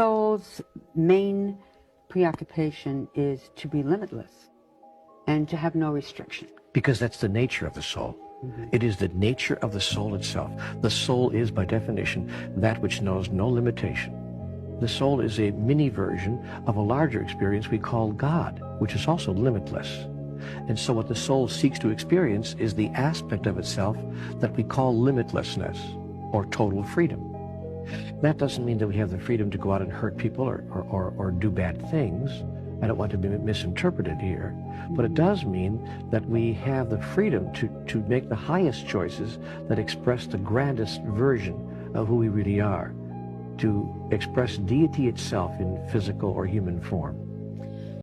soul's main preoccupation is to be limitless and to have no restriction. Because that's the nature of the soul. It is the nature of the soul itself. The soul is, by definition, that which knows no limitation. The soul is a mini version of a larger experience we call God, which is also limitless. And so what the soul seeks to experience is the aspect of itself that we call limitlessness, or total freedom. That doesn't mean that we have the freedom to go out and hurt people or do bad things. I don't want to be misinterpreted here, but it does mean that we have the freedom to make the highest choices that express the grandest version of who we really are, to express deity itself in physical or human form.